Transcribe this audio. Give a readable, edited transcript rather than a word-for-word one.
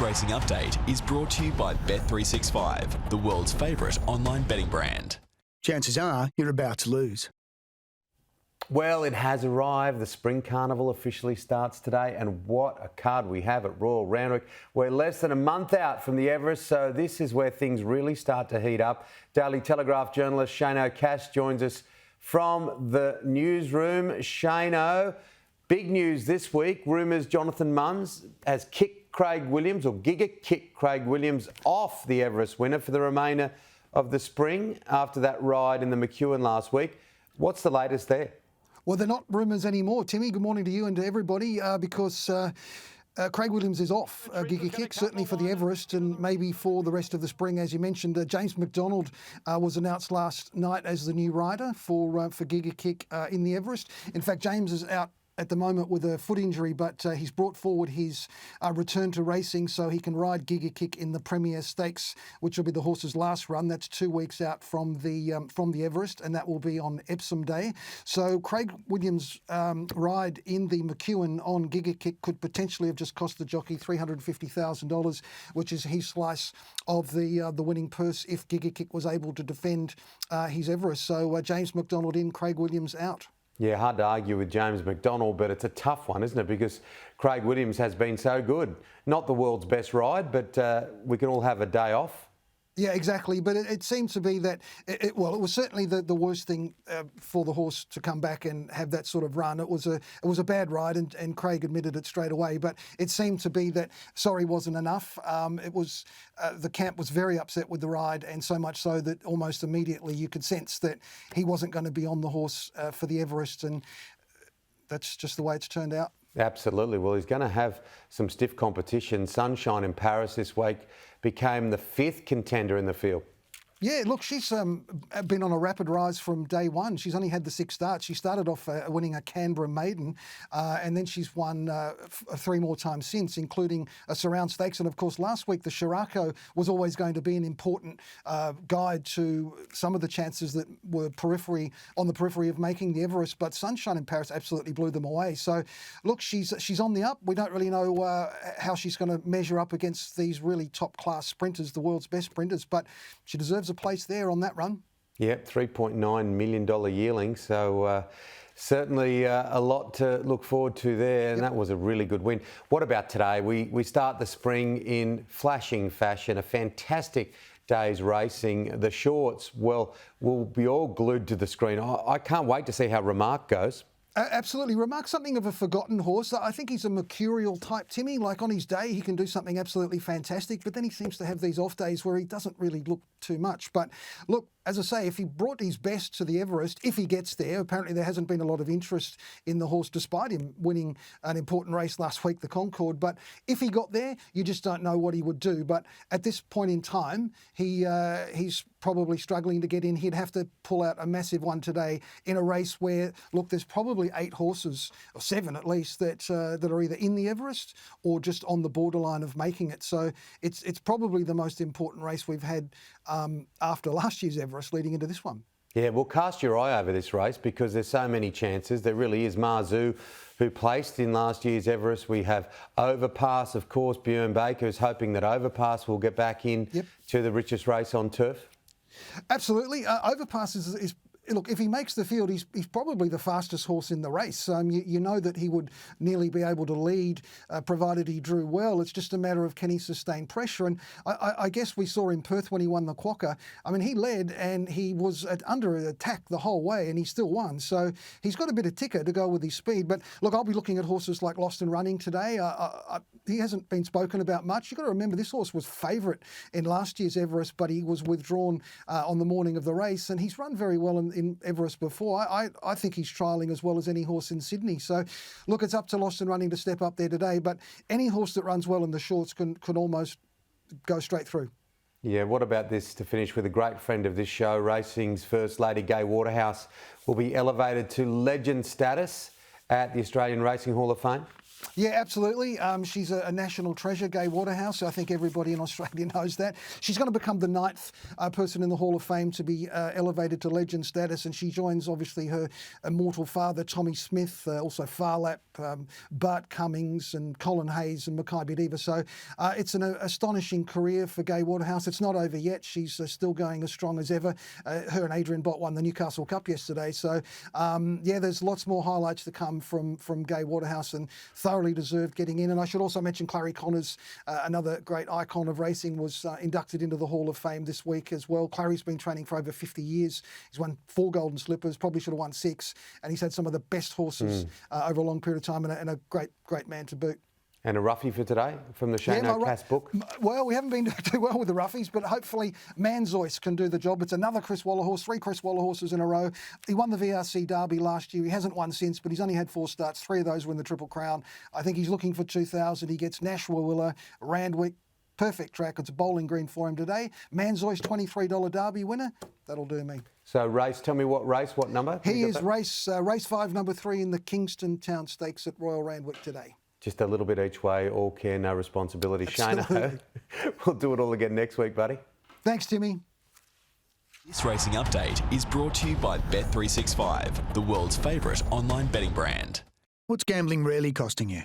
Racing Update is brought to you by Bet365, the world's favourite online betting brand. Chances are you're about to lose. Well, it has arrived. The Spring Carnival officially starts today, and what a card we have at Royal Randwick. We're less than a month out from the Everest, so this is where things really start to heat up. Daily Telegraph journalist Shayne O'Cass joins us from the newsroom. Shayne, big news this week. Rumours Jonathan Munns has kicked Craig Williams, or Giga Kick Craig Williams, off the Everest winner for the remainder of the spring after that ride in the McEwen last week. What's the latest there? Well, they're not rumours anymore, Timmy. Good morning to you and to everybody, because Craig Williams is off Giga Kick, certainly for the Everest and maybe for the rest of the spring. As you mentioned, James McDonald was announced last night as the new rider for Giga Kick in the Everest. In fact, James is out at the moment with a foot injury, but he's brought forward his return to racing so he can ride Giga Kick in the Premier Stakes, which will be the horse's last run. That's 2 weeks out from the Everest, and that will be on Epsom Day. So Craig Williams' ride in the McEwen on Giga Kick could potentially have just cost the jockey $350,000, which is his slice of the winning purse if Giga Kick was able to defend his Everest. So James McDonald in, Craig Williams out. Yeah, hard to argue with James McDonald, but it's a tough one, isn't it? Because Craig Williams has been so good. Not the world's best ride, but we can all have a day off. Yeah, exactly. But it seemed to be that, it was certainly the worst thing for the horse to come back and have that sort of run. It was a bad ride, and Craig admitted it straight away. But it seemed to be that sorry wasn't enough. The camp was very upset with the ride, and so much so that almost immediately you could sense that he wasn't going to be on the horse for the Everest, and that's just the way it's turned out. Absolutely. Well, he's going to have some stiff competition. Sunshine in Paris this week became the 5th contender in the field. Yeah, look, she's been on a rapid rise from day one. She's only had the 6 starts. She started off winning a Canberra maiden, and then she's won 3 more times since, including a Surround Stakes. And of course, last week, the Shirako was always going to be an important guide to some of the chances that were on the periphery of making the Everest. But Sunshine in Paris absolutely blew them away. So, look, she's on the up. We don't really know how she's going to measure up against these really top-class sprinters, the world's best sprinters, but she deserves a place there on that run. Yep, $3.9 million yearling, so certainly a lot to look forward to there, and that was a really good win. What about today? We start the spring in flashing fashion, a fantastic day's racing. The shorts, well, will be all glued to the screen. I can't wait to see how Remark goes. Absolutely. Remark's something of a forgotten horse. I think he's a mercurial type, Timmy. Like on his day, he can do something absolutely fantastic, but then he seems to have these off days where he doesn't really look too much. But look, as I say, if he brought his best to the Everest, if he gets there, apparently there hasn't been a lot of interest in the horse despite him winning an important race last week, the Concorde. But if he got there, you just don't know what he would do. But at this point in time, he's probably struggling to get in. He'd have to pull out a massive one today in a race where, look, there's probably 8 horses, or 7 at least, that are either in the Everest or just on the borderline of making it. So it's probably the most important race we've had after last year's Everest leading into this one. Yeah, well, cast your eye over this race because there's so many chances. There really is. Marzu, who placed in last year's Everest. We have Overpass, of course. Bjorn Baker is hoping that Overpass will get back in to the richest race on turf. Absolutely. Overpass is look, if he makes the field, he's probably the fastest horse in the race. You know that he would nearly be able to lead, provided he drew well. It's just a matter of can he sustain pressure. And I guess we saw in Perth when he won the Quokka. I mean, he led and he was under attack the whole way and he still won. So he's got a bit of ticker to go with his speed. But look, I'll be looking at horses like Lost and Running today. He hasn't been spoken about much. You've got to remember this horse was favourite in last year's Everest, but he was withdrawn on the morning of the race, and he's run very well in Everest before. I think he's trialling as well as any horse in Sydney. So, look, it's up to Lost and Running to step up there today, but any horse that runs well in the shorts can almost go straight through. Yeah, what about this to finish with? A great friend of this show, racing's First Lady, Gai Waterhouse, will be elevated to legend status at the Australian Racing Hall of Fame. Yeah, absolutely. She's a national treasure, Gay Waterhouse. I think everybody in Australia knows that. She's going to become the 9th person in the Hall of Fame to be elevated to legend status, and she joins, obviously, her immortal father, Tommy Smith, also Farlap, Bart Cummings and Colin Hayes and Mackay Diva. So it's an astonishing career for Gay Waterhouse. It's not over yet. She's still going as strong as ever. Her and Adrian Bott won the Newcastle Cup yesterday. So, yeah, there's lots more highlights to come from Gay Waterhouse, and thoroughly deserved getting in. And I should also mention Clary Connors, another great icon of racing, was inducted into the Hall of Fame this week as well. Clary's been training for over 50 years. He's won 4 Golden Slippers, probably should have won 6, and he's had some of the best horses over a long period of time, and a great man to boot. And a roughie for today from the Shayne O'Cass book? Well, we haven't been too well with the roughies, but hopefully Manzois can do the job. It's another Chris Waller horse, 3 Chris Waller horses in a row. He won the VRC Derby last year. He hasn't won since, but he's only had 4 starts. 3 of those were in the Triple Crown. I think he's looking for 2,000. He gets Nashua, Randwick. Perfect track. It's a bowling green for him today. Manzois, $23 Derby winner. That'll do me. So race, tell me what race, what number? He is race 5, number 3 in the Kingston Town Stakes at Royal Randwick today. Just a little bit each way, all care, no responsibility. Shayne, we'll do it all again next week, buddy. Thanks, Timmy. This racing update is brought to you by Bet365, the world's favourite online betting brand. What's gambling really costing you?